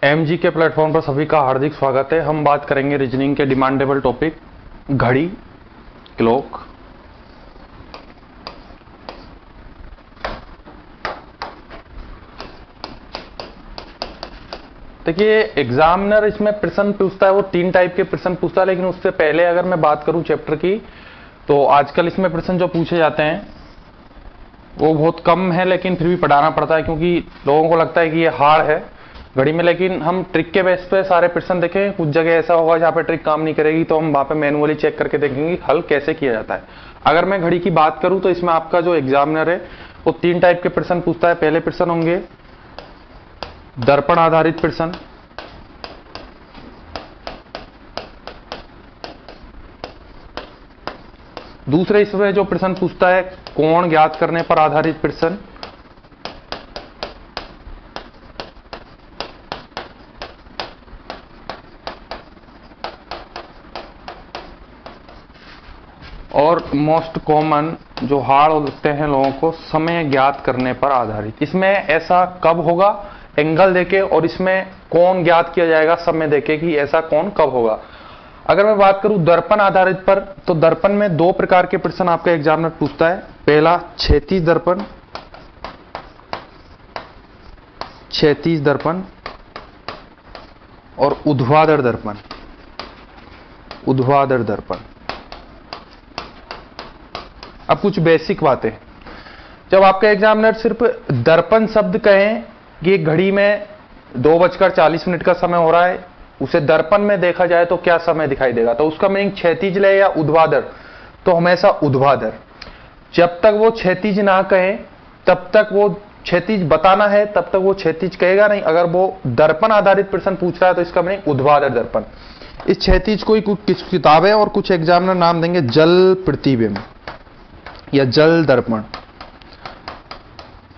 MG के platform पर सभी का हार्दिक स्वागत है। हम बात करेंगे रीजनिंग के डिमांडेबल टॉपिक घड़ी, क्लॉक। देखिए, एग्जामिनर इसमें प्रश्न पूछता है, वो 3 टाइप के प्रश्न पूछता है, लेकिन उससे पहले अगर मैं बात करूं चैप्टर की, तो आजकल इसमें प्रश्न जो पूछे जाते हैं वो बहुत कम है, लेकिन फिर भी पढ़ाना पड़ता है क्योंकि लोगों को लगता है कि ये हार्ड है घड़ी में। लेकिन हम ट्रिक के बेस पे सारे प्रश्न देखें। कुछ जगह ऐसा होगा जहाँ पे ट्रिक काम नहीं करेगी, तो हम वहाँ पे मैनुअली चेक करके देखेंगे हल कैसे किया जाता है। अगर मैं घड़ी की बात करूँ तो इसमें आपका जो एग्जामिनर है वो 3 टाइप के प्रश्न पूछता है। पहले प्रश्न होंगे दर्पण आधारित प्रश्न, दूसरे इसमें जो प्रश्न पूछता है कोण ज्ञात करने पर आधारित प्रश्न, और मोस्ट कॉमन जो हार्ड होते हैं लोगों को, समय ज्ञात करने पर आधारित। इसमें ऐसा कब होगा एंगल देके, और इसमें कोण ज्ञात किया जाएगा समय देके कि ऐसा कोण कब होगा। अगर मैं बात करूं दर्पण आधारित पर, तो दर्पण में 2 प्रकार के प्रश्न आपका एग्जामिनर पूछता है। पहला क्षैतिज दर्पण, क्षैतिज दर्पण, और ऊर्ध्वाधर दर्पण, ऊर्ध्वाधर दर्पण। अब कुछ बेसिक बातें, जब आपका एग्जामिनर सिर्फ दर्पण शब्द कहें कि एक घड़ी में 2:40 का समय हो रहा है, उसे दर्पण में देखा जाए तो क्या समय दिखाई देगा, तो उसका मीनिंग क्षैतिज ले या ऊर्ध्वाधर, तो हमेशा ऊर्ध्वाधर। जब तक वो क्षैतिज ना कहे तब तक वो क्षैतिज बताना है, तब तक वो क्षैतिज कहेगा नहीं। अगर वो दर्पण आधारित प्रश्न पूछ रहा है तो इसका मीनिंग ऊर्ध्वाधर दर्पण। इस क्षैतिज को कुछ किताबें और कुछ एग्जामिनर नाम देंगे जल प्रतिबिंब या जल दर्पण।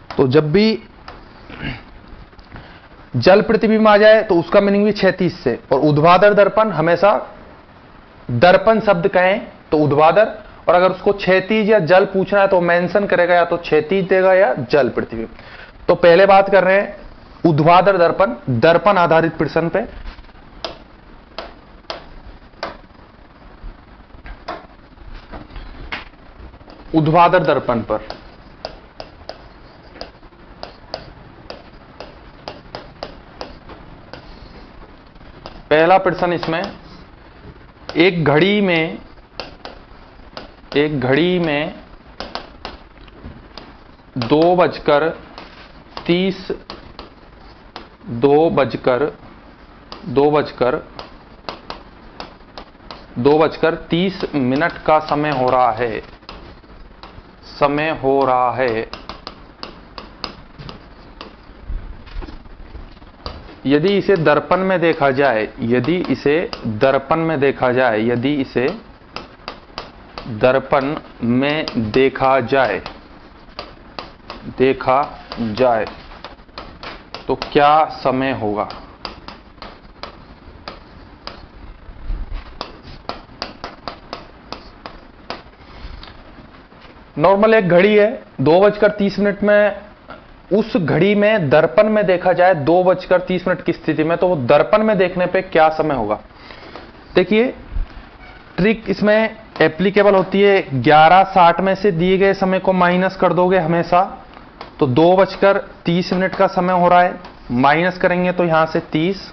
तो जब भी जल प्रतिबिंब आ जाए तो उसका मीनिंग भी क्षैतिज से, और ऊर्ध्वाधर दर्पण हमेशा दर्पण शब्द कहें तो ऊर्ध्वाधर, और अगर उसको क्षैतिज या जल पूछना है तो मेंशन करेगा, या तो क्षैतिज देगा या जल प्रतिबिंब। तो पहले बात कर रहे हैं ऊर्ध्वाधर दर्पण, दर्पण आधारित प्रश्न पे। ऊर्ध्वाधर दर्पण पर पहला प्रश्न, इसमें एक घड़ी में 2:30 का समय हो रहा है, यदि इसे दर्पण में देखा जाए, यदि इसे दर्पण में देखा जाए तो क्या समय होगा। नॉर्मल एक घड़ी है 2:30 में, उस घड़ी में दर्पण में देखा जाए 2:30 की स्थिति में, तो वो दर्पण में देखने पे क्या समय होगा। देखिए, ट्रिक इसमें एप्लीकेबल होती है। 11:60 में से दिए गए समय को माइनस कर दोगे हमेशा, तो 2:30 का समय हो रहा है, माइनस करेंगे तो यहां से 30,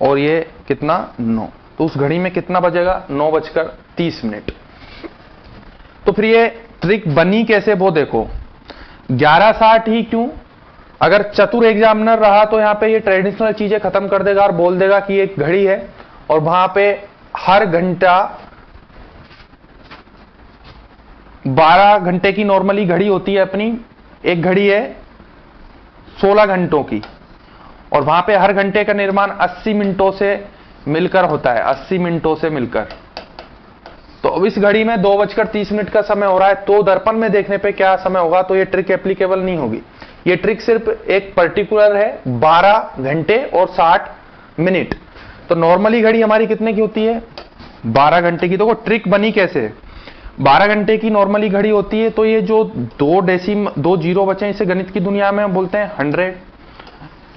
और ये कितना 9, तो उस घड़ी में कितना बजेगा 9:30। तो फिर ये ट्रिक बनी कैसे वो देखो। 11:60 ही क्यों, अगर चतुर एग्जामिनर रहा तो यहां पे ये ट्रेडिशनल चीजें खत्म कर देगा और बोल देगा कि एक घड़ी है, और वहां पे हर घंटा 12 घंटे की नॉर्मली घड़ी होती है अपनी, एक घड़ी है 16 घंटों की, और वहां पे हर घंटे का निर्माण 80 मिनटों से मिलकर होता है, 80 मिनटों से मिलकर। तो अब इस घड़ी में 2:30 का समय हो रहा है, तो दर्पण में देखने पे क्या समय होगा, तो ये ट्रिक एप्लीकेबल नहीं होगी। ये ट्रिक सिर्फ एक पर्टिकुलर है 12 घंटे और 60 मिनट। तो नॉर्मली घड़ी हमारी कितने की होती है 12 घंटे की। तो वो ट्रिक बनी कैसे, 12 घंटे की नॉर्मली घड़ी होती है, तो ये जो 2 जीरो बचे इसे गणित की दुनिया में हम बोलते हैं 100।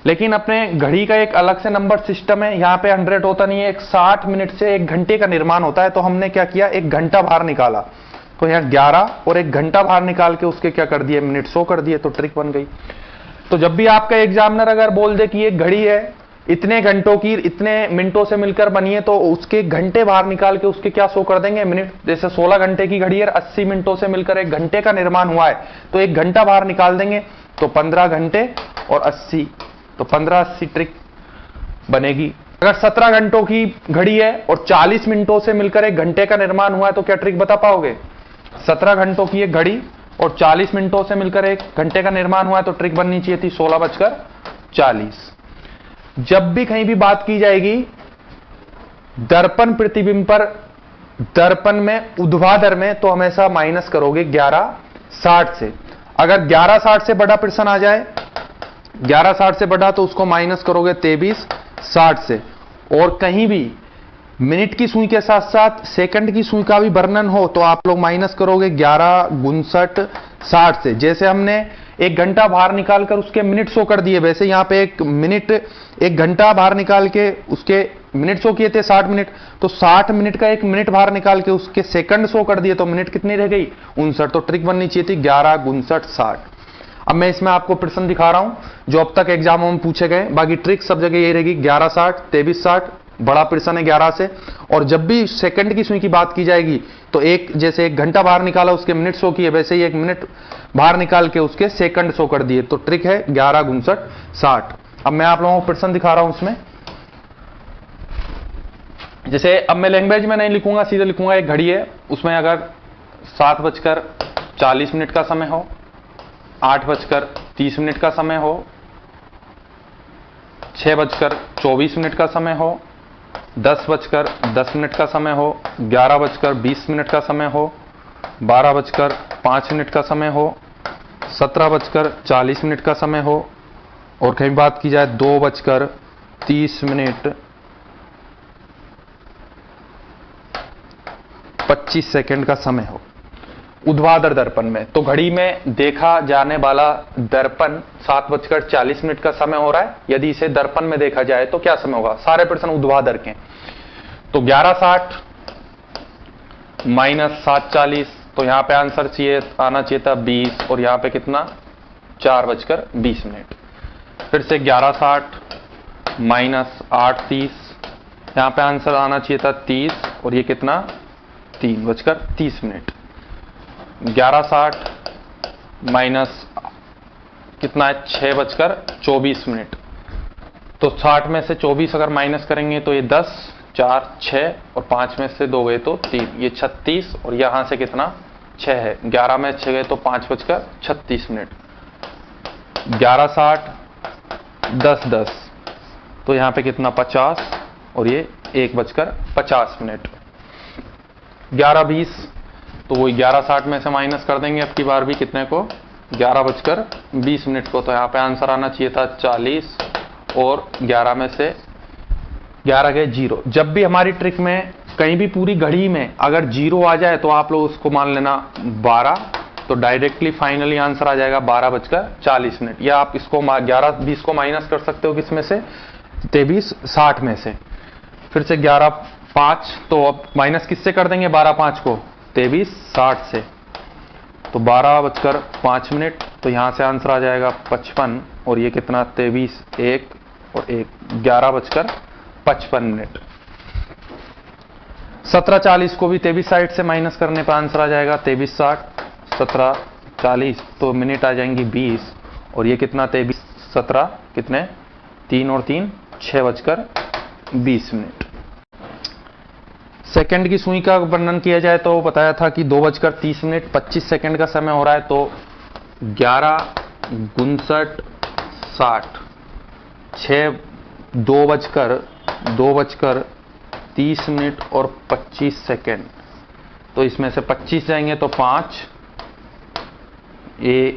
लेकिन अपने घड़ी का एक अलग से नंबर सिस्टम है, यहाँ पे 100 होता नहीं है, एक 60 मिनट से 1 घंटे का निर्माण होता है। तो हमने क्या किया, 1 घंटा बाहर निकाला, तो यहाँ 11 और 1 घंटा बाहर निकाल के उसके क्या कर दिए, मिनट 100 कर दिए, तो ट्रिक बन गई। तो जब भी आपका एग्जामिनर अगर बोल दे कि एक घड़ी है इतने घंटों की इतने मिनटों से मिलकर बनी है, तो उसके घंटे बाहर निकाल के उसके क्या शो कर देंगे, मिनट। जैसे 16 घंटे की घड़ी है, 80 मिनटों से मिलकर 1 घंटे का निर्माण हुआ है, तो 1 घंटा बाहर निकाल देंगे, तो 15 घंटे और 80, तो 15-80 ट्रिक बनेगी। अगर 17 घंटों की घड़ी है और 40 मिनटों से मिलकर 1 घंटे का निर्माण हुआ है, तो क्या ट्रिक बता पाओगे। 17 घंटों की एक घड़ी और 40 मिनटों से मिलकर 1 घंटे का निर्माण हुआ है, तो ट्रिक बननी चाहिए थी 16:40। जब भी कहीं भी बात की जाएगी दर्पण प्रतिबिंब पर, दर्पण में ऊर्ध्वाधर में, तो हमेशा माइनस करोगे 11:60 से। अगर 11:60 से बड़ा प्रश्न आ जाए, 11:60 से बड़ा, तो उसको माइनस करोगे 23:60 से। और कहीं भी मिनट की सुई के साथ साथ सेकंड की सुई का भी वर्णन हो, तो आप लोग माइनस करोगे 11:59:60 से। जैसे हमने 1 घंटा बाहर निकालकर उसके मिनट शो कर दिए, वैसे यहां पे 1 घंटा बाहर निकाल के उसके मिनट शो किए थे 60 मिनट, तो 60 मिनट का 1 मिनट बाहर निकाल के उसके सेकंड शो कर दिए, तो मिनट कितनी रह गई, 59। तो ट्रिक बननी चाहिए थी 11:59:60। अब मैं इसमें आपको प्रश्न दिखा रहा हूं जो अब तक एग्जामों में पूछे गए, बाकी ट्रिक सब जगह यही रहेगी 11:60, 23:60, बड़ा प्रश्न है 11 से। और जब भी सेकंड की सुई की बात की जाएगी, तो जैसे 1 घंटा बाहर निकाला उसके मिनट शो किए, वैसे ही 1 मिनट बाहर निकाल के उसके सेकंड शो कर दिए, तो ट्रिक है 11:59:60। अब मैं आप लोगों को प्रश्न दिखा रहा हूं उसमें। जैसे अब मैं लैंग्वेज में नहीं लिखूंगा, सीधे लिखूंगा एक घड़ी है, उसमें अगर 7:40 का समय हो, 8:30 का समय हो, 6:24 का समय हो, 10:10 का समय हो, 11:20 का समय हो, 12:05 का समय हो, 17:40 का समय हो, और कहीं बात की जाए 2:30:25 का समय हो ऊर्ध्वाधर दर्पण में। तो घड़ी में देखा जाने वाला दर्पण 7:40 का समय हो रहा है। यदि इसे दर्पण में देखा जाए तो क्या समय होगा, सारे प्रश्न ऊर्ध्वाधर के। तो 11:60 - 7:40, तो यहां पे आंसर आना चाहिए था 20, और यहां पे कितना 4:20। फिर से 11:60 - 8:30, यहां पे आंसर आना चाहिए था 30, और ये कितना 3:30। 11:60 माइनस कितना है 6:24, तो 60 में से 24 अगर माइनस करेंगे तो ये 10, 4, 6 और 5 में से 2 गए तो 3, ये 36, और यहां से कितना 6 है, 11 में 6 गए तो 5:36। 11:60 10:10, तो यहां पे कितना 50, और ये 1:50। 11:20, तो वो 11:60 में से माइनस कर देंगे अब की बार भी, कितने को 11:20 को, तो यहाँ पे आंसर आना चाहिए था 40, और 11 में से 11 गए 0। जब भी हमारी ट्रिक में कहीं भी पूरी घड़ी में अगर 0 आ जाए, तो आप लोग उसको मान लेना 12, तो डायरेक्टली फाइनली आंसर आ जाएगा 12:40। या आप इसको 11:20 को माइनस कर सकते हो किसमें से, 23:60 में से। फिर से 11:05, तो अब माइनस किससे कर देंगे 12:05 को, 23:60 से, तो 12:05, तो यहां से आंसर आ जाएगा 55, और ये कितना 23, 1 और 1, 11:55। 17:40 को भी 23:60 से माइनस करने पर आंसर आ जाएगा 23:60, 17:40, तो मिनट आ जाएंगी 20, और ये कितना 23, 17 कितने 3 और 3 6:20। सेकंड की सुई का वर्णन किया जाए तो बताया था कि 2:30:25 का समय हो रहा है, तो 11:59:60, 2:30 और 25 तो इसमें से 25 जाएंगे तो 5, ये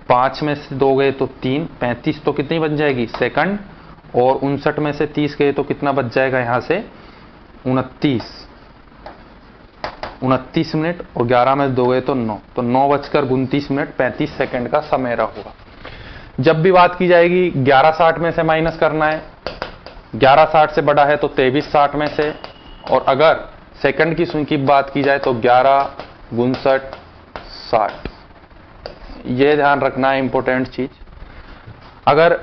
5 में से 2 गए तो 3, 35 तो कितनी बन जाएगी सेकंड, और 59 में से 30 गए तो कितना बच जाएगा यहां से 29 मिनट, और 11 में 2 गए तो 9, तो 9:29 35 का समय रहा होगा। जब भी बात की जाएगी 1160 में से माइनस करना है, 1160 से बड़ा है तो 2360 में से, और अगर सेकंड की सुई की बात की जाए तो 11 59 60। ये ध्यान रखना है इंपॉर्टेंट चीज। अगर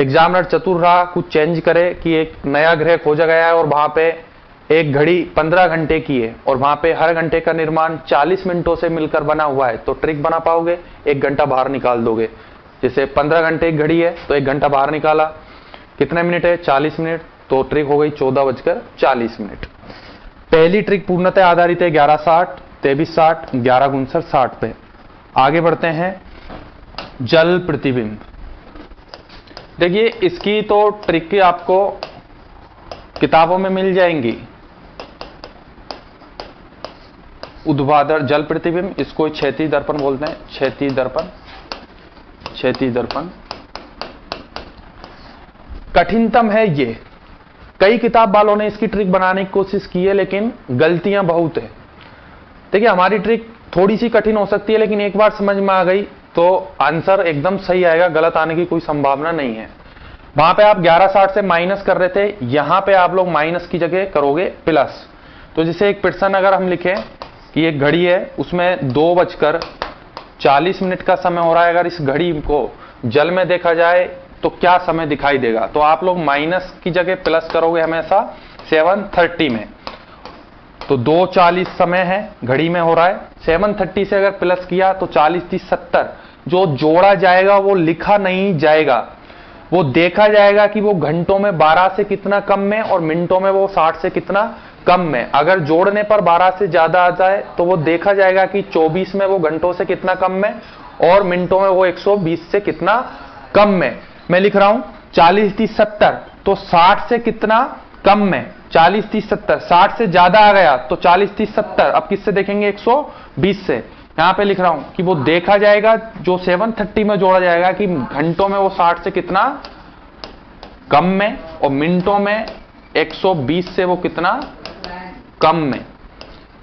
एग्जामिनर चतुर रहा, कुछ चेंज करे कि एक नया ग्रह खोजा गया है और वहां पे एक घड़ी 15 घंटे की है और वहां पे हर घंटे का निर्माण 40 मिनटों से मिलकर बना हुआ है, तो ट्रिक बना पाओगे, 1 घंटा बाहर निकाल दोगे। जैसे 15 घंटे एक घड़ी है तो 1 घंटा बाहर निकाला, कितने मिनट है, 40 मिनट, तो ट्रिक हो गई 14:40। पहली ट्रिक पूर्णतः आधारित है 1160, 2360, 11 59 60 पे। आगे बढ़ते हैं, जल प्रतिबिंब। देखिए इसकी तो ट्रिक आपको किताबों में मिल जाएंगी। ऊर्ध्वाधर जल प्रतिबिंब, इसको क्षैतिज दर्पण बोलते हैं, क्षैतिज दर्पण, क्षैतिज दर्पण। कठिनतम है ये, कई किताब वालों ने इसकी ट्रिक बनाने की कोशिश की है लेकिन गलतियां बहुत है। देखिए हमारी ट्रिक थोड़ी सी कठिन हो सकती है लेकिन एक बार समझ में आ गई तो आंसर एकदम सही आएगा, गलत आने की कोई संभावना नहीं है। वहां पे आप 1160 से माइनस कर रहे थे, यहां पे आप लोग माइनस की जगह करोगे प्लस। तो जैसे एक प्रश्न अगर हम लिखें कि एक घड़ी है उसमें 2:40 का समय हो रहा है, अगर इस घड़ी को जल में देखा जाए तो क्या समय दिखाई देगा, तो आप लोग माइनस की जगह प्लस करोगे हमेशा 7:30 में। तो 2:40 समय है घड़ी में हो रहा है, 7:30 से अगर प्लस किया तो 40 30 70, जो जोड़ा जाएगा वो लिखा नहीं जाएगा, वो देखा जाएगा कि वो घंटों में 12 से कितना कम में और मिनटों में वो 60 से कितना कम में। अगर जोड़ने पर 12 से ज्यादा आ जाए तो वो देखा जाएगा कि 24 में वो घंटों से कितना कम में और मिनटों में वो 120 से कितना कम में। मैं लिख रहा हूं 40 30 70, तो 60 से कितना कम में, 40 30 70, 60 से ज्यादा आ गया तो 40 30 70, अब किससे देखेंगे, 120 से। यहां पे लिख रहा हूं कि वो देखा जाएगा, जो 7:30 में जोड़ा जाएगा कि घंटों में वो 60 से कितना कम में और मिनटों में 120 से वो कितना कम में।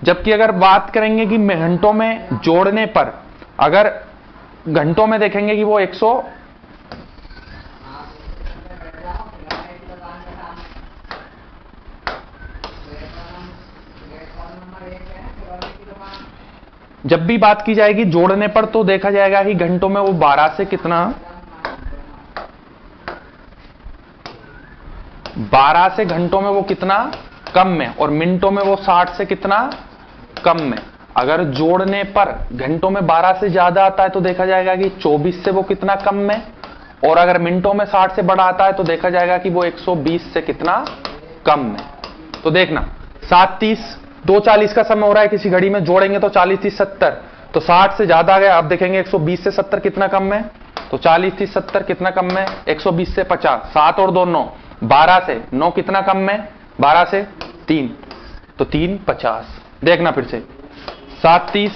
जबकि अगर बात करेंगे कि घंटों में जोड़ने पर, अगर घंटों में देखेंगे कि वो 100, जब भी बात की जाएगी जोड़ने पर तो देखा जाएगा कि घंटों में वो 12 से कितना, 12 से घंटों में वो कितना कम में और मिनटों में वो 60 से कितना कम में। अगर जोड़ने पर घंटों में 12 से ज्यादा आता है तो देखा जाएगा कि 24 से वो कितना कम में, और अगर मिनटों में 60 से बड़ा आता है तो देखा जाएगा कि वो 120 से कितना कम में। तो देखना 7:30, 2:40 का समय हो रहा है किसी घड़ी में, जोड़ेंगे तो 40 30 70, तो 60 से ज्यादा आ गया। अब देखेंगे 120 से 70 कितना कम में, तो 40 30 70 कितना कम में, 120 से 50, 7 और 2 9, 12 से 9 कितना कम में, 12 से 3, तो 3:50। देखना फिर से 7:30,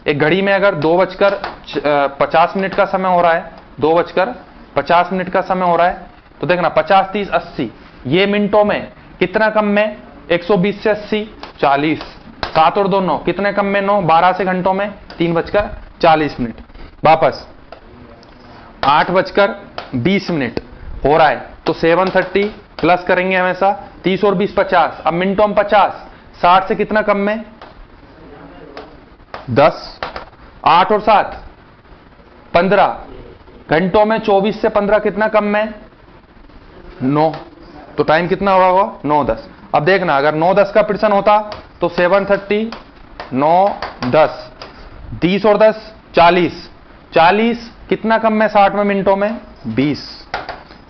एक घड़ी में अगर 2:50 का समय हो रहा है, 2:50 का समय हो रहा है, तो देखना 50 30 80, ये मिनटों में कितना कम में, 120 से 80 40, 7 और 2 9, कितने कम में 9, 12 से घंटों में 3:40। वापस 8:20 हो रहा है तो 7:30 प्लस करेंगे हमेशा, 30 और 20 50, अब मिनटों में 50, 60 से कितना कम में 10, 8 और 7 15, घंटों में 24 से 15 कितना कम में 9, तो टाइम कितना होगा 9:10। अब देखना अगर 9:10 का प्रश्न होता तो 7:30 9 10, 30 और 10 40, 40 कितना कम में 60 में मिनटों में 20,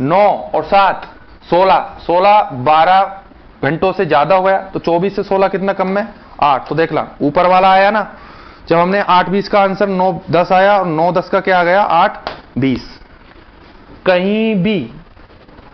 9 और 7 16, 16 12 घंटों से ज्यादा हो गया तो 24 से 16 कितना कम में 8। तो देख ला ऊपर वाला आया ना, जब हमने 8:20 का आंसर 9:10 आया और 9:10 का क्या आ गया 8:20। कहीं भी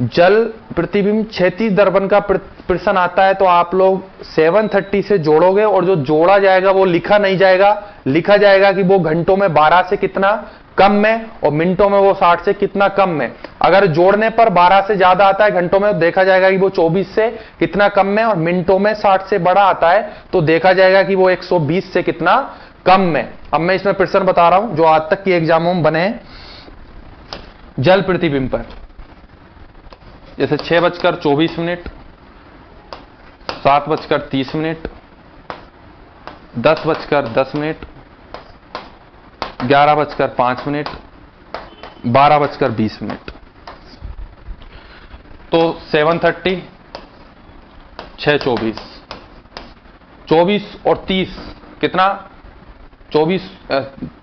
जल प्रतिबिंब क्षैतिज दर्पण का प्रश्न आता है तो आप लोग 7:30 से जोड़ोगे और जो जोड़ा जाएगा वो लिखा नहीं जाएगा, लिखा जाएगा कि वो घंटों में 12 से कितना कम में और मिनटों में वो 60 से कितना कम में। अगर जोड़ने पर 12 से ज्यादा आता है घंटों में, देखा जाएगा कि वो 24 से कितना कम में और मिनटों में 60 से बड़ा आता है तो देखा जाएगा कि वो 120 से कितना कम में। अब मैं इसमें प्रश्न बता रहा हूं जो आज तक की एग्जामों में बने हैं। जल प्रतिबिंब पर, जैसे 6:24, 7:30, 10:10, 11:05, 12:20। तो 7:30, 6:24, 24 और 30 कितना, 24,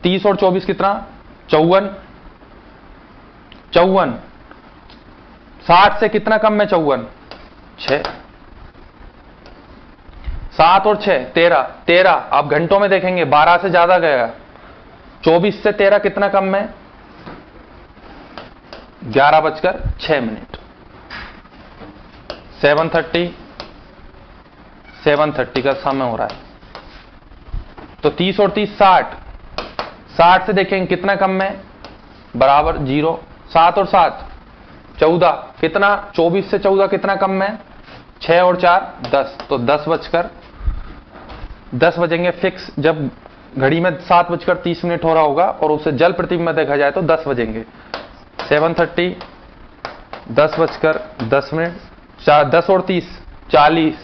30 और 24 कितना, 54, 60 से कितना कम है 54, 6, 7 और 6 13, 13 आप घंटों में देखेंगे 12 से ज्यादा गया, 24 से 13 कितना कम है, 11:06। 7:30 का समय हो रहा है। तो 30 और 30 60, 60 से देखेंगे कितना कम है, बराबर 0, 7 और 7 14, कितना 24 से 14 कितना कम है, 6 और 4 10। तो 10 बजेंगे फिक्स, जब घड़ी में 7:30 हो रहा होगा और उसे जल प्रतिबिंब में देखा जाए तो 10 बजेंगे। 7:30, 10:10, 10 और 30 40,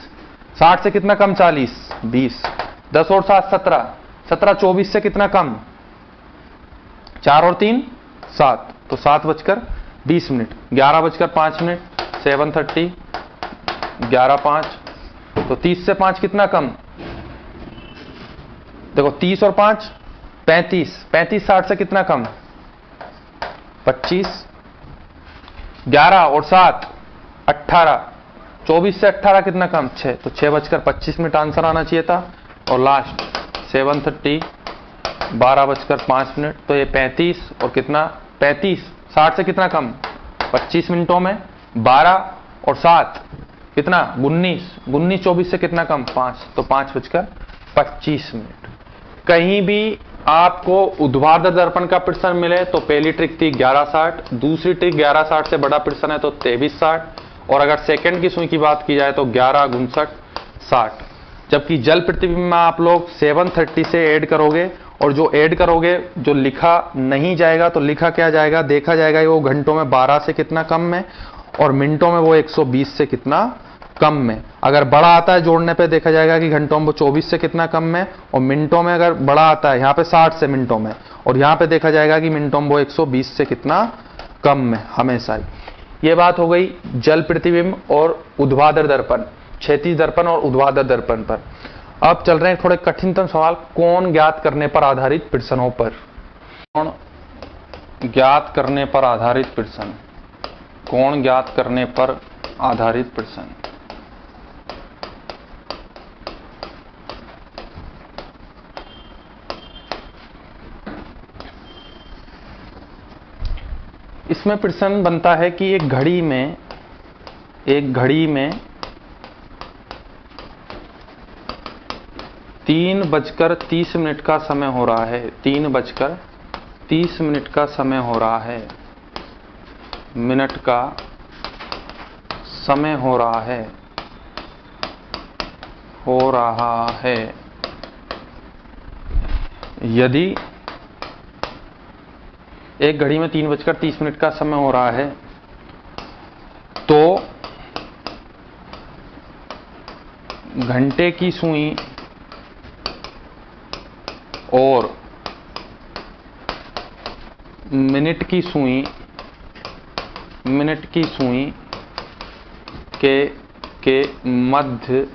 60 से कितना कम, 40 20, 10 और 7 17, 17 24 से कितना कम, 4 और 3 7, तो 7:20, 11:05, 7:30, 11:05, तो 30 से 5 कितना कम, देखो 30 और 5 35, 35 60 से कितना कम, 25, 11 और 7 18, 24 से 18 कितना कम, 6, तो 6:25 आंसर आना चाहिए था। और लास्ट 7:30, 12:05, तो ये 35 और कितना, 35 60 से कितना कम, 25 मिनटों में 12 और 7 कितना, 19, 19 24 से कितना कम, 5, तो 5:25। कहीं भी आपको ऊर्ध्वाधर दर्पण का प्रश्न मिले तो पहली ट्रिक थी 11:60, दूसरी ट्रिक 11:60 से बड़ा प्रश्न है तो 23:60, और अगर सेकंड की सुई की बात की जाए तो 11×60। जबकि जल प्रतिबिंब में आप लोग 7:30 से ऐड करोगे, और जो ऐड करोगे जो लिखा नहीं जाएगा तो लिखा क्या जाएगा, देखा जाएगा वो घंटों में 12 से कितना कम में, और मिनटों में वो 120 से कितना कम में। अगर बड़ा आता है जोड़ने पे देखा जाएगा कि घंटों में वो 24 से कितना कम में, और मिनटों में अगर बड़ा आता है यहाँ पे 60 से मिनटों में, और यहाँ पे देखा जाएगा कि मिनटों में वो 120 से कितना कम में हमेशा ही। ये बात हो गई जल प्रतिबिंब और ऊर्ध्वाधर दर्पण, क्षैतिज दर्पण और ऊर्ध्वाधर दर्पण पर। अब चल रहे हैं थोड़े कठिनतम सवाल कोण ज्ञात करने पर आधारित प्रश्नों पर। कोण ज्ञात करने पर आधारित प्रश्न, कोण ज्ञात करने पर आधारित प्रश्न। इसमें प्रश्न बनता है कि एक घड़ी में 3:30 का समय हो रहा है, 3:30 का समय हो रहा है, मिनट का समय हो रहा है, यदि एक घड़ी में 3:30 का समय हो रहा है तो घंटे की सुई और मिनट की सुई के मध्य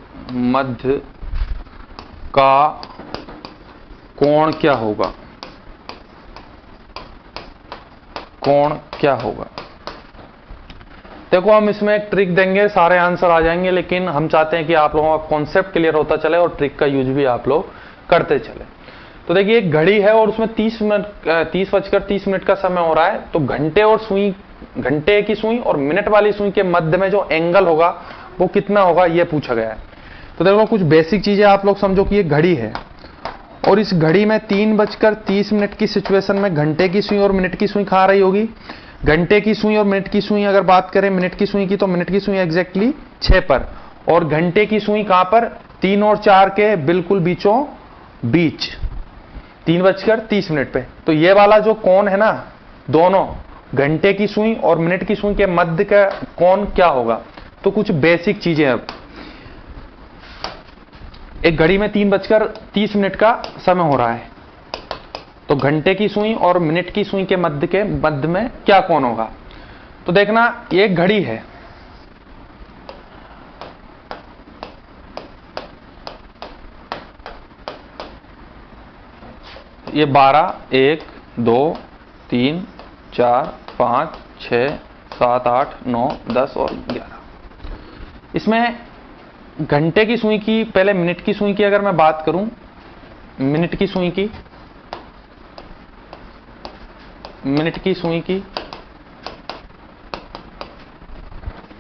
का कोण क्या होगा, कोण क्या होगा। देखो हम इसमें एक ट्रिक देंगे, सारे आंसर आ जाएंगे, लेकिन हम चाहते हैं कि आप लोगों का कॉन्सेप्ट क्लियर होता चले और ट्रिक का यूज भी आप लोग करते चले। तो देखिए एक घड़ी है और उसमें 30:30 का समय हो रहा है, तो घंटे की सुई और मिनट वाली सुई के मध्य में जो एंगल होगा वो कितना होगा, ये पूछा गया है। तो देखो कुछ बेसिक चीजें आप लोग समझो कि ये घड़ी है और इस घड़ी में 3:30 की सिचुएशन में घंटे की सुई और मिनट की सुई कहाँ रही होगी। घंटे की सुई और मिनट की सुई अगर बात करें मिनट की सुई की, तो मिनट की सुई एग्जैक्टली 6 पर, और घंटे की सुई कहां पर, 3 और 4 के बिल्कुल बीचों बीच 3:30 पे। तो ये वाला जो कोण है ना दोनों, घंटे की सुई और मिनट की सुई के मध्य का कोण क्या होगा। तो कुछ बेसिक चीजें। अब एक घड़ी में 3:30 का समय हो रहा है, तो घंटे की सुई और मिनट की सुई के मध्य में क्या कोण होगा। तो देखना, ये एक घड़ी है, ये 12, 1, 2, 3, 4, 5, 6, 7, 8, 9, 10 और 11। इसमें घंटे की सुई की, पहले मिनट की सुई की अगर मैं बात करूं, मिनट की सुई की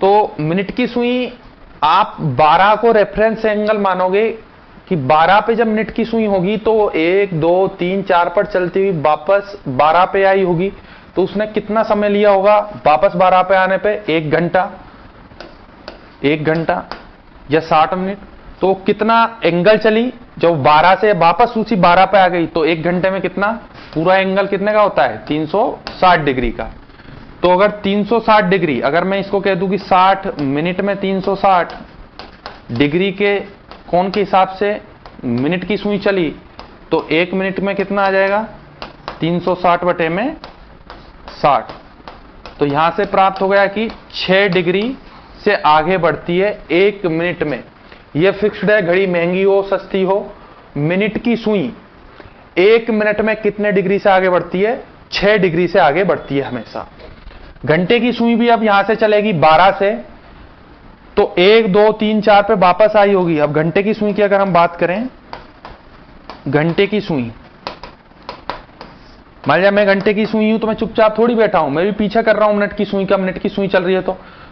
तो मिनट की सुई आप 12 को रेफरेंस एंगल मानोगे कि 12 पे जब मिनट की सुई होगी तो 1, 2, 3, 4 पर चलती हुई वापस 12 पे आई होगी। तो उसने कितना समय लिया होगा वापस 12 पे आने पे? 1 घंटा या 60 मिनट। तो कितना एंगल चली जब 12 से वापस उसी 12 पे आ गई, तो 1 घंटे में कितना, पूरा एंगल कितने का होता है? 360 डिग्री का। तो अगर 360 डिग्री, अगर मैं इसको कह दूं कि 60 मिनट में 360 डिग्री के कोण के हिसाब से मिनट की सुई चली, तो 1 मिनट में कितना आ जाएगा? 360 बटे में 60। तो यहां से प्राप्त हो गया कि 6 डिग्री से आगे बढ़ती है 1 मिनट में। यह फिक्स्ड है, घड़ी महंगी हो सस्ती हो, मिनट की सुई 1 मिनट में कितने डिग्री से आगे बढ़ती है? 6 डिग्री से आगे बढ़ती है हमेशा। घंटे की सुई भी अब यहां से चलेगी 12 से, तो 1, 2, 3, 4 पे वापस आई होगी। अब घंटे की सुई की अगर हम बात करें, घंटे की सुई, मान लिया मैं घंटे की सुई हूं तो मैं चुपचाप थोड़ी बैठा हूं, मैं भी पीछा कर रहा हूं मिनट की सुई का। मिनट की सुई चल रही है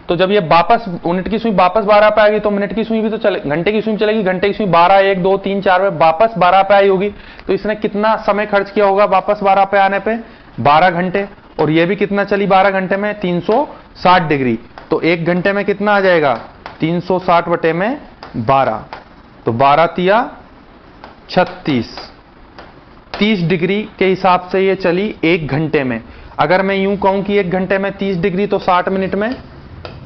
तो जब ये वापस मिनट की सुई वापस 12 पे आएगी तो मिनट की सुई भी तो चले, घंटे की सुई चलेगी। घंटे की सुई 12, 1, 2, 3, 4 पे वापस 12 पे आई होगी। तो इसने कितना समय खर्च किया होगा वापस 12 पे आने पे? 12 घंटे। और ये भी कितना चली 12 घंटे में? 360 डिग्री। तो 1 घंटे में कितना आ जाएगा? 360 बटे में 12। तो 12 तिया 36, 30 डिग्री के हिसाब से ये चली 1 घंटे में। अगर मैं यूं कहूं कि 1 घंटे में 30 डिग्री तो 60 मिनट में,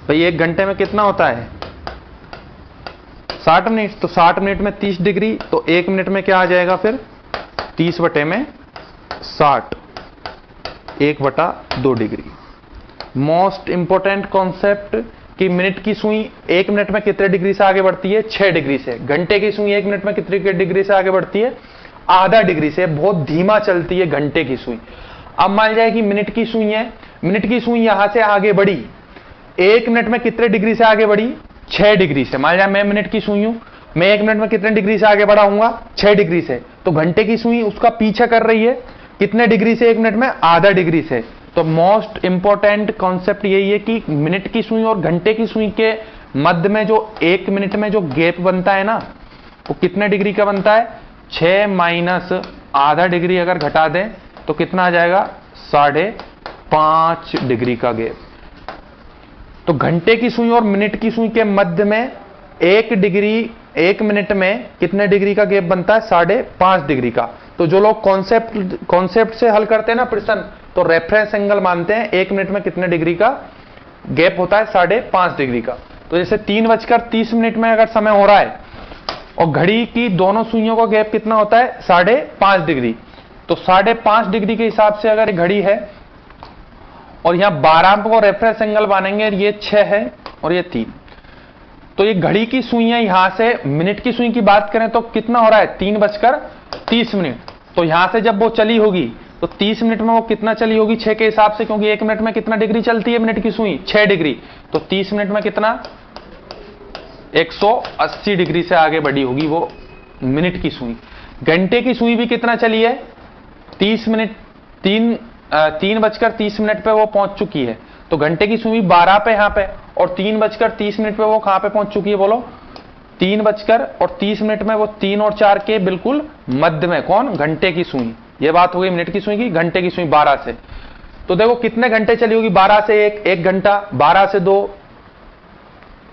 भाई 1 घंटे में कितना होता है? 60 मिनट। तो 60 मिनट में 30 डिग्री, तो 1 मिनट में क्या आ जाएगा फिर? 30 बटे में 60, 1/2 डिग्री। मोस्ट इंपोर्टेंट कॉन्सेप्ट कि मिनट की सुई 1 मिनट में कितने डिग्री से आगे बढ़ती है? 6 डिग्री से। घंटे की सुई 1 मिनट में कितने डिग्री से आगे बढ़ती है? आधा डिग्री से। बहुत धीमा चलती है घंटे की सुई। अब मान जाए कि मिनट की सुई है, मिनट की सुई यहां से आगे बढ़ी, 1 मिनट में कितने डिग्री से आगे बढ़ी? 6 डिग्री से। मान जाए मैं मिनट की सुई हूं, मैं 1 मिनट में कितने डिग्री से आगे बढ़ा हूंगा? 6 डिग्री से। तो घंटे की सुई उसका पीछा कर रही है कितने डिग्री से? 1 मिनट में आधा डिग्री से। तो मोस्ट इंपॉर्टेंट कॉन्सेप्ट यही है कि मिनट की सुई और घंटे की सुई के मध्य में जो 1 मिनट में जो गैप बनता है ना, वो कितने डिग्री का बनता है? 6 माइनस आधा डिग्री अगर घटा दें तो कितना आ जाएगा? 5.5 डिग्री का गैप। तो घंटे की सुई और मिनट की सुई के मध्य में 1 मिनट में कितने डिग्री का गैप बनता है? 5.5 डिग्री का। तो जो लोग कॉन्सेप्ट से हल करते हैं ना प्रश्न, तो रेफरेंस एंगल मानते हैं 1 मिनट में कितने डिग्री का गैप होता है? 5.5 डिग्री का। तो जैसे 3:30 में अगर समय हो रहा है और घड़ी की दोनों सुइयों का गैप कितना होता है? 5.5 डिग्री। तो 5.5 डिग्री के हिसाब से अगर घड़ी है और यहां 12 को रेफरेंस एंगल मानेंगे, ये 6 है और ये 3, तो ये घड़ी की सुइयां यहां से, मिनट की सुई की बात करें तो कितना हो रहा है? 3:30। तो यहां से जब वो चली होगी तो 30 मिनट में वो कितना चली होगी 6 के हिसाब से? क्योंकि 1 मिनट में कितना डिग्री चलती है मिनट की सुई? 6 डिग्री। तो 30 मिनट में कितना? 180 डिग्री से आगे बढ़ी होगी वो मिनट की सुई। घंटे की सुई भी कितना चली है? 3:30 पे वो पहुंच चुकी है। तो घंटे की सुई 12 पे यहां पे, और 3:30 पे वो कहां पे पहुंच चुकी है बोलो? 3:30 में वो 3 और 4 के बिल्कुल मध्य में। कौन? घंटे की सुई। ये बात हो गई मिनट की सुई की। घंटे की सुई 12 से, तो देखो कितने घंटे चली होगी? 12 से 1 घंटा, 12 से 2,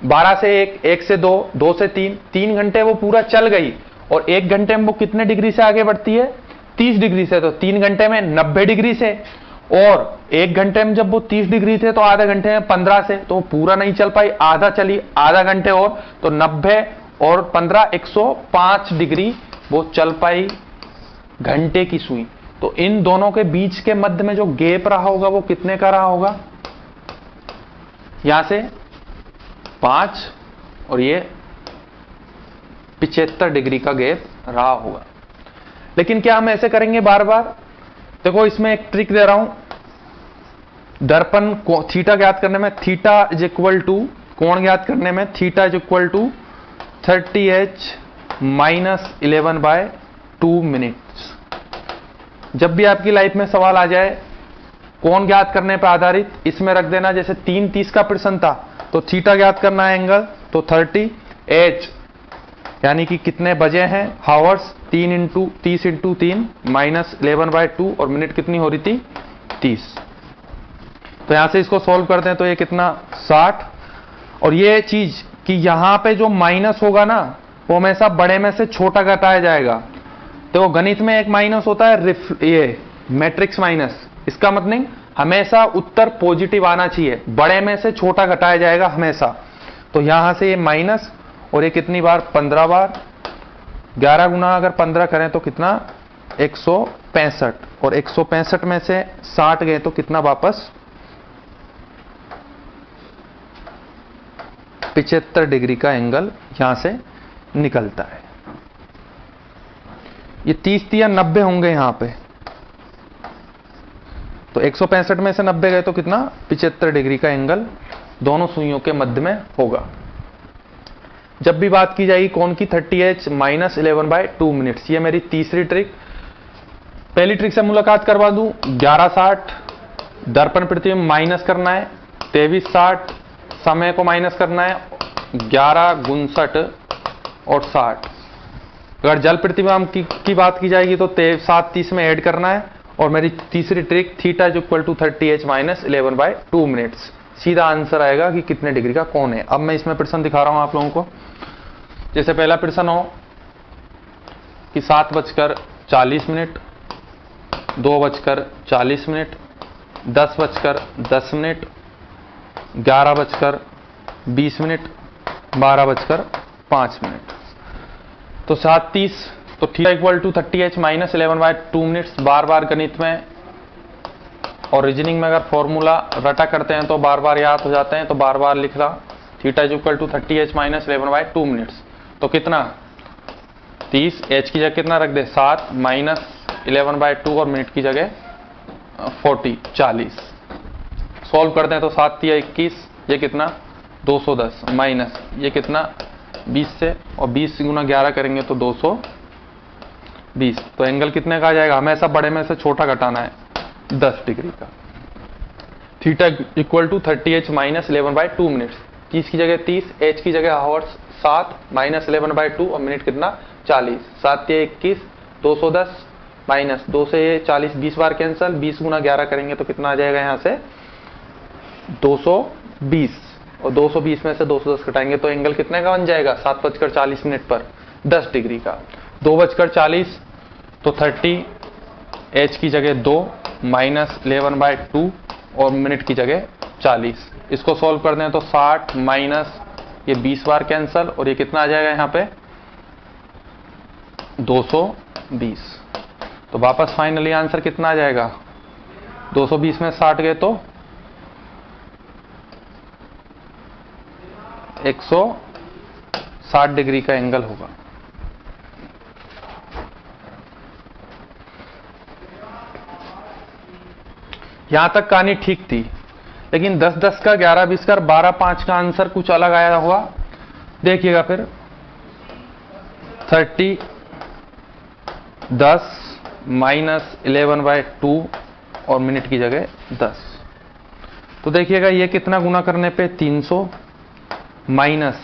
12 से 1 से 2, 2 से 3 घंटे वो पूरा चल गई। और 1 घंटे में वो कितने डिग्री से आगे बढ़ती है? 30 डिग्री से। तो 3 घंटे में 90 डिग्री से। और 1 घंटे में जब वो 30 डिग्री थे तो आधे घंटे में 15 से, तो पूरा नहीं चल पाई, आधा चली, आधा घंटे और, तो 90 और 15 105 डिग्री वो चल पाई घंटे की सुई। तो इन दोनों के बीच के मध्य में जो गैप रहा होगा वो कितने का रहा होगा, यहां से 5 और ये 75 डिग्री का गैप रहा होगा। लेकिन क्या हम ऐसे करेंगे बार बार? देखो इसमें एक ट्रिक दे रहा हूं, दर्पण को थीटा ज्ञात करने में, थीटा इज इक्वल टू, कोण ज्ञात करने में theta is equal to 30h - 11/2 minutes. जब भी आपकी लाइफ में सवाल आ जाए कोण ज्ञात करने पर आधारित, इसमें रख देना, जैसे 3:30 का प्रश्न था तो थीटा ज्ञात करना है एंगल, तो 30h यानी कि कितने बजे हैं, हावर्स, 30 इंटू 3 - 11/2 और मिनट कितनी हो रही थी, 30। तो यहां से इसको सॉल्व करते हैं तो ये कितना 60। और ये चीज कि यहां पे जो माइनस होगा ना वो हमेशा बड़े में से छोटा घटाया जाएगा। तो गणित में एक माइनस होता है ये मैट्रिक्स माइनस, इसका मतलब हमेशा उत्तर पॉजिटिव आना चाहिए, बड़े में से छोटा घटाया जाएगा हमेशा। तो यहां से ये माइनस, और ये कितनी बार, 15 बार, 11 गुना अगर 15 करें तो कितना 165, और 165 में से 60 गए तो कितना वापस 75 डिग्री का एंगल यहां से निकलता है। ये 30 या 90 होंगे यहां पे, तो 165 में से 90 गए तो कितना 75 डिग्री का एंगल दोनों सुइयों के मध्य में होगा। जब भी बात की जाएगी कोण की, 30h - 11/2 मिनट्स। ये मेरी तीसरी ट्रिक। पहली ट्रिक से मुलाकात करवा दूं, 1160 दर्पण प्रतिबिंब माइनस करना है, 2360 समय को माइनस करना है, 11 59 और 60। अगर जल प्रतिबिंब की बात की जाएगी तो 7:30 में ऐड करना है। और मेरी तीसरी trick, theta is equal to 30h - 11/2 minutes. सीधा आंसर आएगा कि कितने डिग्री का कोण है। अब मैं इसमें प्रश्न दिखा रहा हूं आप लोगों को। जैसे पहला प्रश्न हो कि 7:40, 2:40, 10:10, 11:20, 12:05। तो 7:30, तो theta equal to 30h - 11/2 minutes. बार बार गणित में और रीजनिंग में अगर फॉर्मूला रटा करते हैं तो बार बार याद हो जाते हैं, तो बार बार लिख रहा, theta is equal to 30h - 11/2 minutes. तो कितना 30, h की जगह कितना रख दे 7 - 11/2 और मिनट की जगह 40। सॉल्व करते हैं तो 7 या 21, ये कितना 210 माइनस ये कितना 20 से, और 20 गुना 11 करेंगे तो 220। तो एंगल कितने का आ जाएगा, हमेशा बड़े में से छोटा घटाना है, 10 डिग्री का। Theta equal to 30h - 11/2 minutes. 30 की जगह 30, h की जगह हावर्स 7 - 11/2 और मिनट कितना 40। 7 या 21, 210 माइनस 2 से 40, 20 बार कैंसल, 20 गुना 11 करेंगे तो कितना आ जाएगा यहाँ से 220, और 220 में से 210 घटाएंगे तो एंगल कितने का बन जाएगा 7:40 पर 10 डिग्री का। 2:40 तो 30, h की जगह 2 - 11/2 और मिनट की जगह 40। इसको सॉल्व कर दें तो 60 माइनस ये 20 बार कैंसल, और ये कितना आ जाएगा यहाँ पे 220। तो वापस फाइनली आंसर कितना आ जाएगा 220 में 60 गए तो 160 डिग्री का एंगल होगा। यहां तक कहानी ठीक थी, लेकिन 10-10 का, 11-20 का, 12-5 का आंसर कुछ अलग आया हुआ। देखिएगा फिर 30 10 - 11/2 और मिनट की जगह 10। तो देखिएगा ये कितना गुना करने पे 300 माइनस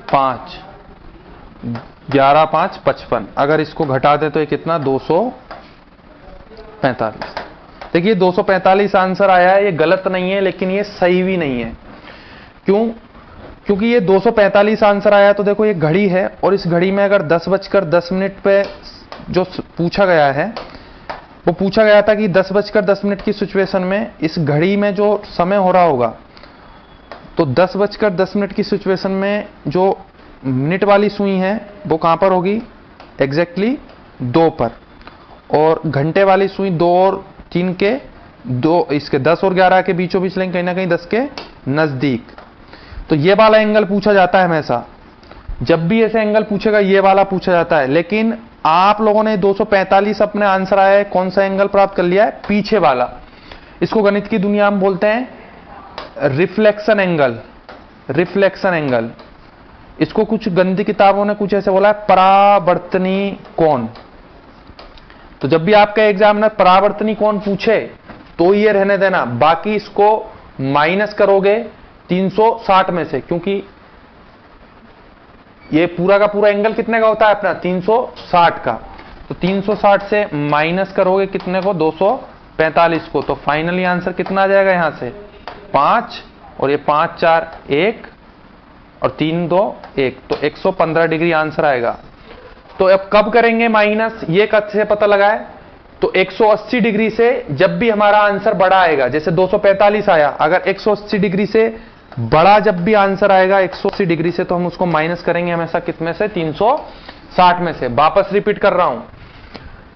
5, 11 5 55। अगर इसको घटा दे तो ये कितना 245। देखिए 245 आंसर आया है, ये गलत नहीं है लेकिन ये सही भी नहीं है। क्यों? क्योंकि ये 245 आंसर आया, तो देखो ये घड़ी है और इस घड़ी में अगर 10:10 पे जो पूछा गया है वो पूछा गया था कि 10:10 की सिचुएशन में इस घड़ी में जो समय हो रहा होगा, तो 10:10 की सिचुएशन में जो मिनट वाली सुई है वो कहां पर होगी, एग्जैक्टली 2 पर, और घंटे वाली सुई 2 और 3 के इसके 10 और 11 के बीचों बीच लेंगे, कहीं ना कहीं 10 के नजदीक। तो ये वाला एंगल पूछा जाता है हमेशा, जब भी ऐसे एंगल पूछेगा ये वाला पूछा जाता है। लेकिन आप लोगों ने 245 अपने आंसर आया है, कौन सा एंगल प्राप्त कर लिया है, पीछे वाला। इसको गणित की दुनिया में बोलते हैं रिफ्लेक्शन एंगल, रिफ्लेक्शन एंगल। इसको कुछ गणित किताबों ने कुछ ऐसे बोला है परावर्तनी कोण। तो जब भी आपका एग्जामिनर परावर्तनी कोण पूछे तो ये रहने देना, बाकी इसको माइनस करोगे 360 में से, क्योंकि ये पूरा का पूरा एंगल कितने का होता है अपना, 360 का। तो 360 से माइनस करोगे कितने को, 245 को। तो फाइनली आंसर कितना आ जाएगा यहां से, 5, और ये 5 4 1 और 3 2 1, तो 115 डिग्री आंसर आएगा। तो अब कब करेंगे माइनस, ये कैसे पता लगाए, तो 180 डिग्री से जब भी हमारा आंसर बड़ा आएगा, जैसे 245 आया, अगर 180 डिग्री से बड़ा जब भी आंसर आएगा 180 डिग्री से, तो हम उसको माइनस करेंगे हमेशा कितने से, 360 में से। वापस रिपीट कर रहा हूं,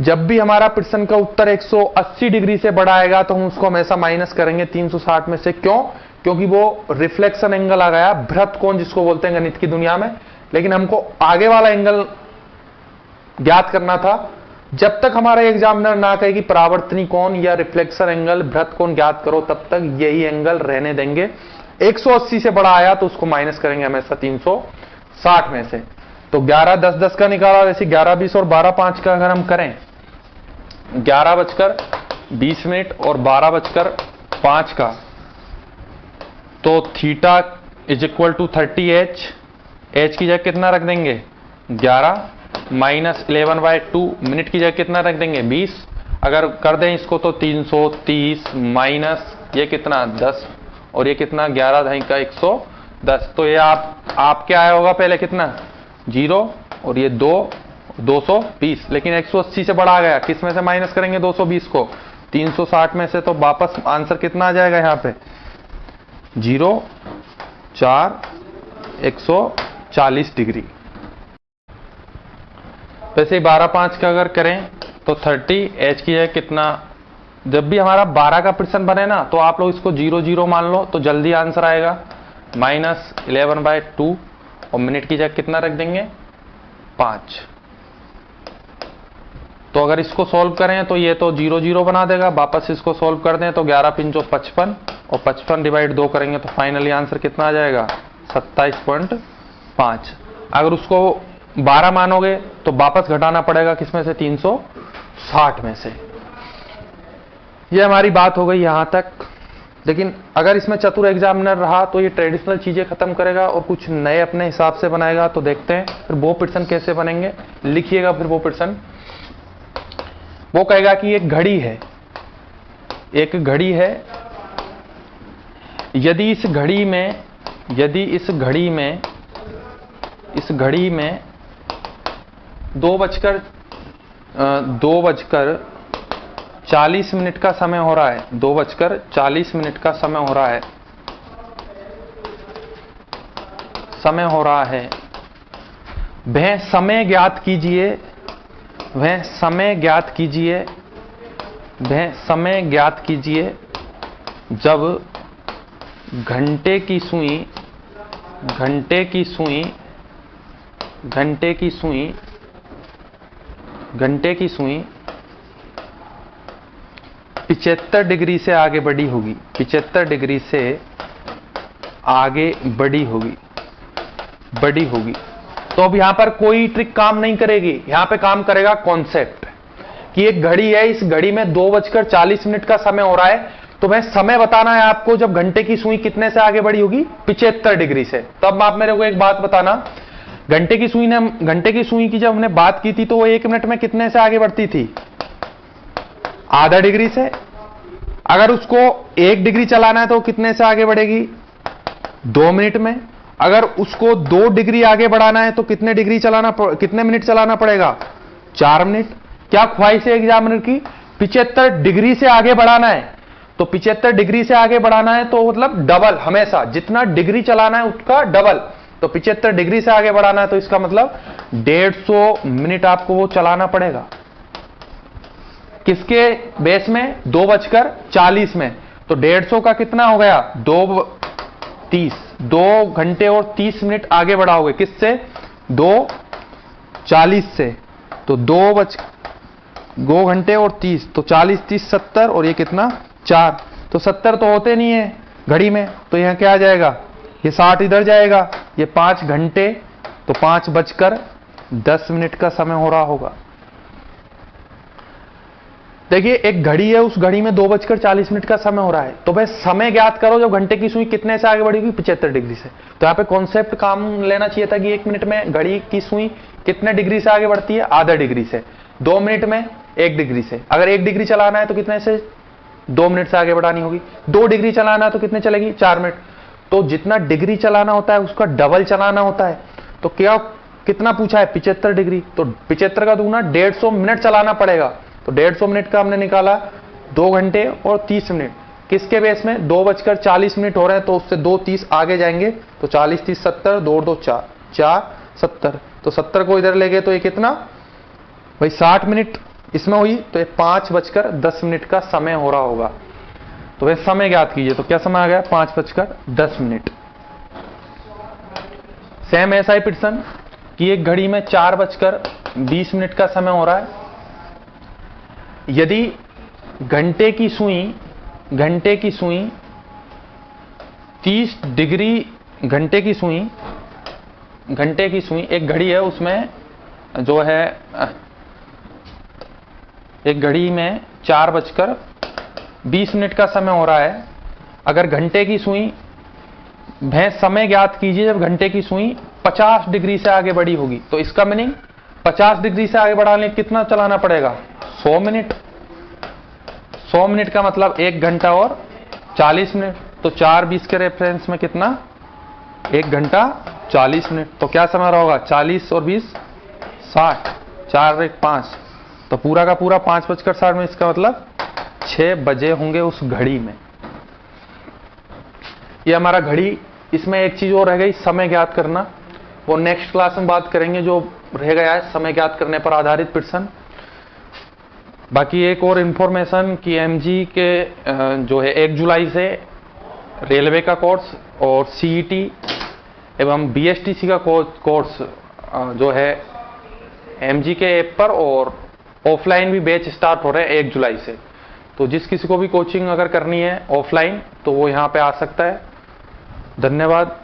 जब भी हमारा प्रश्न का उत्तर 180 डिग्री से बड़ा आएगा तो हम उसको हमेशा माइनस करेंगे 360 में से। क्यों, क्योंकि वो रिफ्लेक्शन एंगल आ गया, भ्रत कोण जिसको बोलते हैं गणित की दुनिया में। लेकिन हमको आगे वाला एंगल ज्ञात करना था। जब तक हमारा एग्जामिनर ना कहे कि परावर्तनी कोण या रिफ्लेक्शन एंगल, भ्रत कोण ज्ञात करो, तब तक यही एंगल रहने देंगे। 180 से बड़ा आया तो उसको माइनस करेंगे हमेशा 360 में से। तो 11 10 10 का निकाला, वैसे 11 20 और 12 5 का अगर हम करें, 11:20 और 12:05 का, तो थीटा = 30h, h की जगह कितना रख देंगे 11, माइनस 11/2, मिनट की जगह कितना रख देंगे 20। अगर कर दें इसको तो 330 माइनस ये कितना 10, और ये कितना 11 ढाई का 110। तो ये आप क्या आया होगा पहले कितना 0, और ये 2 220, लेकिन 180 से बड़ा आ गया, किस में से माइनस करेंगे 220 को, 360 में से। तो वापस आंसर कितना आ जाएगा यहां पे 0 4 140 डिग्री। वैसे 12 5 का अगर करें तो 30, h की है कितना, जब भी हमारा 12 का प्रश्न बने ना तो आप लोग इसको 0 0 मान लो तो जल्दी आंसर आएगा, माइनस 11/2, और मिनट की जगह कितना रख देंगे 5। तो अगर इसको सॉल्व करें तो ये तो 0 0 बना देगा, वापस इसको सॉल्व कर दें तो 11 5 55, और 55 डिवाइड 2 करेंगे तो फाइनली आंसर कितना आ जाएगा 27.5। अगर उसको 12 मानोगे तो वापस घटाना पड़ेगा किसमें से 360 में से। ये हमारी बात हो गई यहां तक। लेकिन अगर इसमें चतुर एग्जामिनर रहा तो ये ट्रेडिशनल चीजें खत्म करेगा और कुछ नए अपने हिसाब से बनाएगा। तो देखते हैं फिर वो प्रश्न कैसे बनेंगे, लिखिएगा फिर वो प्रश्न। वो कहेगा कि एक घड़ी है, एक घड़ी है, यदि इस घड़ी में 2:40 का समय हो रहा है, 2:40 का समय हो रहा है, वह समय ज्ञात कीजिए जब घंटे की सुई 75 डिग्री से आगे बढ़ी होगी, 75 डिग्री से आगे बढ़ी होगी। तो अब यहां पर कोई ट्रिक काम नहीं करेगी, यहां पे काम करेगा कॉन्सेप्ट कि एक घड़ी है, इस घड़ी में 2:40 का समय हो रहा है, तो मैं समय बताना है आपको जब घंटे की सुई कितने से आगे बढ़ी होगी 75 डिग्री से। तब आप मेरे को एक बात बताना, घंटे की सुई की जब हमने बात की थी तो वो 1 मिनट में कितने से आगे बढ़ती थी, ½ डिग्री से। अगर उसको 1 डिग्री चलाना है तो कितने से आगे बढ़ेगी 2 मिनट में। अगर उसको 2 डिग्री आगे बढ़ाना है तो कितने मिनट चलाना पड़ेगा 4 मिनट। क्या ख्वाहिश है एग्जामिनर की 75 डिग्री से आगे बढ़ाना है, तो 75 डिग्री से आगे बढ़ाना है तो मतलब डबल, हमेशा जितना डिग्री चलाना है उसका डबल। तो 75 डिग्री से आगे बढ़ाना है तो इसका मतलब 150 मिनट आपको वो चलाना पड़ेगा। किसके बेस में? 2:40 में। तो 150 का कितना हो गया? 2:30, 2 घंटे और 30 मिनट आगे बढ़ाओगे। किससे? 2:40 से। तो 2 घंटे और 30, तो 40 30 70, और ये कितना? 4। तो 70 तो होते नहीं है घड़ी में, तो यहां क्या आ जाएगा? ये 60 इधर जाएगा, ये 5 घंटे, तो 5:10 का समय हो रहा होगा। देखिए एक घड़ी है, उस घड़ी में 2:40 का समय हो रहा है, तो भाई समय ज्ञात करो जब घंटे की सुई कितने से आगे बढ़ेगी? 75 डिग्री से। तो यहाँ पे कॉन्सेप्ट काम लेना चाहिए था कि 1 मिनट में घड़ी की सुई कितने डिग्री से आगे बढ़ती है? आधा डिग्री से। 2 मिनट में 1 डिग्री से। अगर 1 डिग्री चलाना है तो कितने से? 2 मिनट से आगे बढ़ानी होगी। 2 डिग्री चलाना है तो कितने चलेगी? 4 मिनट। तो जितना डिग्री चलाना होता है उसका डबल चलाना होता है। तो क्या कितना पूछा है? 75 डिग्री। तो 75 का दूना 150 मिनट चलाना पड़ेगा। तो 150 मिनट का हमने निकाला 2 घंटे और 30 मिनट। किसके बेस में? 2:40 हो रहे हैं, तो उससे 2:30 आगे जाएंगे, तो 40 30 70, 2 2 4 4 70। तो 70 को इधर ले गए तो ये कितना भाई? 60 मिनट इसमें हुई, तो ये 5:10 का समय हो रहा होगा। तो वह समय ज्ञात कीजिए। तो क्या समय आ गया? 5:10। सेम ऐसा ही प्रश्न कि एक घड़ी में 4:20 का समय हो रहा है। यदि घंटे की सुई 30 डिग्री, घंटे की सुई एक घड़ी है, उसमें जो है एक घड़ी में 4:20 का समय हो रहा है। अगर घंटे की सुई, भैंस समय ज्ञात कीजिए जब घंटे की सुई 50 डिग्री से आगे बढ़ी होगी। तो इसका मीनिंग 50 डिग्री से आगे बढ़ाने कितना चलाना पड़ेगा? 100 मिनट। 100 मिनट का मतलब 1 घंटा और 40 मिनट। तो 4:20 के रेफरेंस में कितना? 1 घंटा 40 मिनट। तो क्या समय रहा होगा? 40 और 20 60, 4 1 5। तो पूरा का पूरा 5:60 में, इसका मतलब 6 बजे होंगे उस घड़ी में। ये हमारा घड़ी। इसमें एक चीज और रह गई, समय ज्ञात करना। वो नेक्स्ट क्लास में बात करेंगे, जो रह गया है समय ज्ञात करने पर आधारित प्रश्न। बाकी एक और इंफॉर्मेशन कि एमजी के जो है 1 जुलाई से रेलवे का कोर्स और सीईटी एवं बीएसटीसी का कोर्स जो है एमजी के ऐप पर, और ऑफलाइन भी बैच स्टार्ट हो रहे हैं 1 जुलाई से। तो जिस किसी को भी कोचिंग अगर करनी है ऑफलाइन, तो वो यहाँ पे आ सकता है। धन्यवाद।